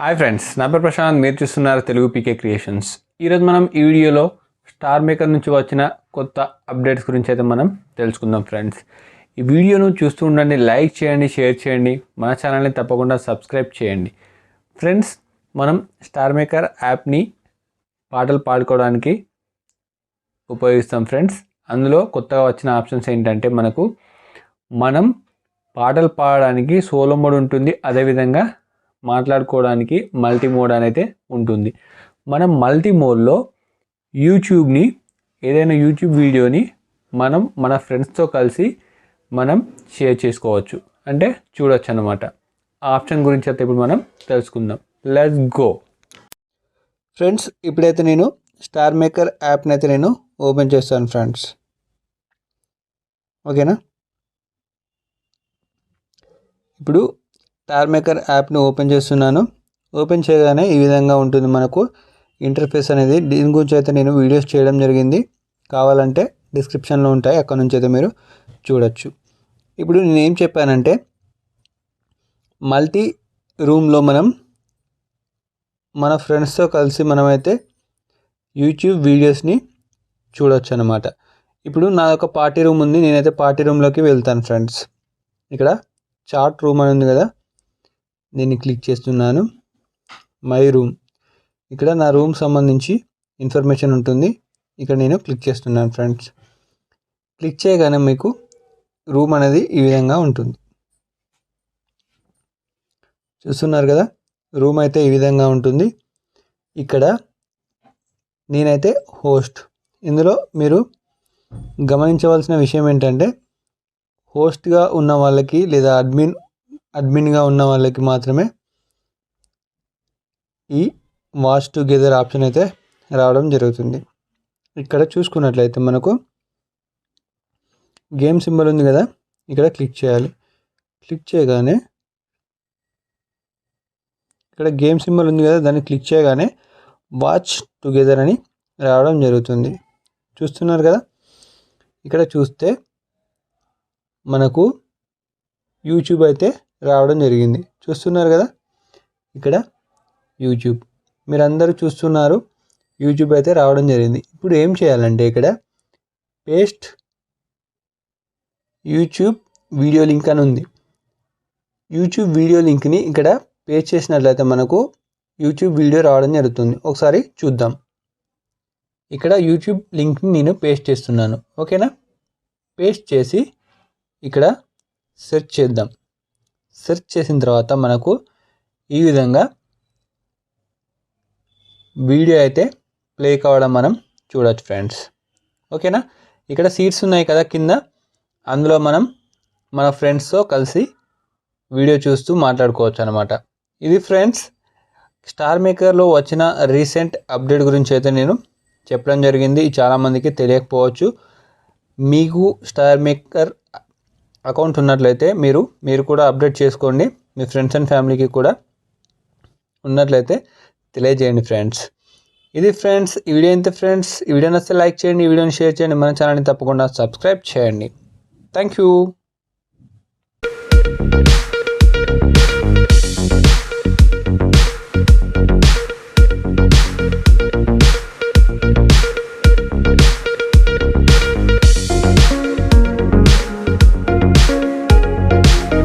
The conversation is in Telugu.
హాయ్ ఫ్రెండ్స్, నా పేరు ప్రశాంత్. మీరు చూస్తున్నారు తెలుగు పీకే క్రియేషన్స్. ఈరోజు మనం ఈ వీడియోలో స్టార్ మేకర్ నుంచి వచ్చిన కొత్త అప్డేట్స్ గురించి అయితే మనం తెలుసుకుందాం ఫ్రెండ్స్. ఈ వీడియోను చూస్తూ ఉండండి, లైక్ చేయండి, షేర్ చేయండి, మన ఛానల్ని తప్పకుండా సబ్స్క్రైబ్ చేయండి. ఫ్రెండ్స్, మనం స్టార్ మేకర్ యాప్ని పాటలు పాడుకోవడానికి ఉపయోగిస్తాం ఫ్రెండ్స్. అందులో కొత్తగా వచ్చిన ఆప్షన్స్ ఏంటంటే మనం పాటలు పాడడానికి సోలో మోడ్ ఉంటుంది, అదేవిధంగా మాట్లాడుకోవడానికి మల్టీ మోడ్ అనేది ఉంటుంది. మనం మల్టీ మోడ్లో యూట్యూబ్ని ఏదైనా యూట్యూబ్ వీడియోని మనం మన ఫ్రెండ్స్తో కలిసి మనం షేర్ చేసుకోవచ్చు, అంటే చూడొచ్చు అన్నమాట. ఆ ఆప్షన్ గురించి అయితే ఇప్పుడు మనం తెలుసుకుందాం. Let's go friends. ఇప్పుడైతే నేను స్టార్ మేకర్ యాప్ని అయితే నేను ఓపెన్ చేస్తాను ఫ్రెండ్స్. ఓకేనా? ఇప్పుడు స్టార్ మేకర్ యాప్ని ఓపెన్ చేస్తున్నాను. ఓపెన్ చేయగానే ఈ విధంగా ఉంటుంది మనకు ఇంటర్ఫేస్ అనేది. దీని గురించి అయితే నేను వీడియోస్ చేయడం జరిగింది, కావాలంటే డిస్క్రిప్షన్లో ఉంటాయి, అక్కడ నుంచి అయితే మీరు చూడొచ్చు. ఇప్పుడు నేను ఏం చెప్పానంటే మల్టీ రూమ్లో మన ఫ్రెండ్స్తో కలిసి మనమైతే యూట్యూబ్ వీడియోస్ని చూడొచ్చు అన్నమాట. ఇప్పుడు నా ఒక పార్టీ రూమ్ ఉంది, నేనైతే పార్టీ రూమ్లోకి వెళ్తాను ఫ్రెండ్స్. ఇక్కడ చాట్ రూమ్ అని ఉంది కదా, దీన్ని క్లిక్ చేస్తున్నాను. మై రూమ్, ఇక్కడ నా రూమ్ సంబంధించి ఇన్ఫర్మేషన్ ఉంటుంది, ఇక్కడ నేను క్లిక్ చేస్తున్నాను ఫ్రెండ్స్. క్లిక్ చేయగానే మీకు రూమ్ అనేది ఈ విధంగా ఉంటుంది. చూస్తున్నారు కదా, రూమ్ అయితే ఈ విధంగా ఉంటుంది. ఇక్కడ నేనైతే హోస్ట్. ఇందులో మీరు గమనించవలసిన విషయం ఏంటంటే హోస్ట్గా ఉన్న వాళ్ళకి లేదా అడ్మిన్గా ఉన్న వాళ్ళకి మాత్రమే ఈ వాచ్ టుగెదర్ ఆప్షన్ అయితే రావడం జరుగుతుంది. ఇక్కడ చూసుకున్నట్లయితే మనకు గేమ్ సింబల్ ఉంది కదా, ఇక్కడ క్లిక్ చేయాలి. క్లిక్ చేయగానే ఇక్కడ గేమ్ సింబల్ ఉంది కదా, దాన్ని క్లిక్ చేయగానే వాచ్ టుగెదర్ అని రావడం జరుగుతుంది. చూస్తున్నారు కదా, ఇక్కడ చూస్తే మనకు యూట్యూబ్ అయితే రావడం జరిగింది. చూస్తున్నారు కదా, ఇక్కడ యూట్యూబ్ మీరందరూ చూస్తున్నారు, యూట్యూబ్ అయితే రావడం జరిగింది. ఇప్పుడు ఏం చేయాలంటే ఇక్కడ పేస్ట్ యూట్యూబ్ వీడియో లింక్ అని ఉంది. యూట్యూబ్ వీడియో లింక్ని ఇక్కడ పేస్ట్ చేసినట్లయితే మనకు యూట్యూబ్ వీడియో రావడం జరుగుతుంది. ఒకసారి చూద్దాం. ఇక్కడ యూట్యూబ్ లింక్ని నేను పేస్ట్ చేస్తున్నాను. ఓకేనా? పేస్ట్ చేసి ఇక్కడ సెర్చ్ చేద్దాం. సెర్చ్ చేసిన తర్వాత మనకు ఈ విధంగా వీడియో అయితే ప్లే కావడం మనం చూడొచ్చు ఫ్రెండ్స్. ఓకేనా? ఇక్కడ సీట్స్ ఉన్నాయి కదా కింద, అందులో మన ఫ్రెండ్స్తో కలిసి వీడియో చూస్తూ మాట్లాడుకోవచ్చు అనమాట. ఇది ఫ్రెండ్స్ స్టార్ మేకర్లో వచ్చిన రీసెంట్ అప్డేట్ గురించి అయితే నేను చెప్పడం జరిగింది. చాలామందికి తెలియకపోవచ్చు. మీకు స్టార్ మేకర్ అకౌంట్ ఉన్నట్లయితే మీరు కూడా అప్డేట్ చేసుకోండి. మీ ఫ్రెండ్స్ అండ్ ఫ్యామిలీకి కూడా ఉన్నట్లయితే తెలియజేయండి ఫ్రెండ్స్. ఇది ఫ్రెండ్స్ ఈ వీడియో ఎంత ఫ్రెండ్స్. ఈ వీడియో నచ్చితే లైక్ చేయండి, ఈ వీడియోని షేర్ చేయండి, మన ఛానల్ని తప్పకుండా సబ్స్క్రైబ్ చేయండి. Thank you.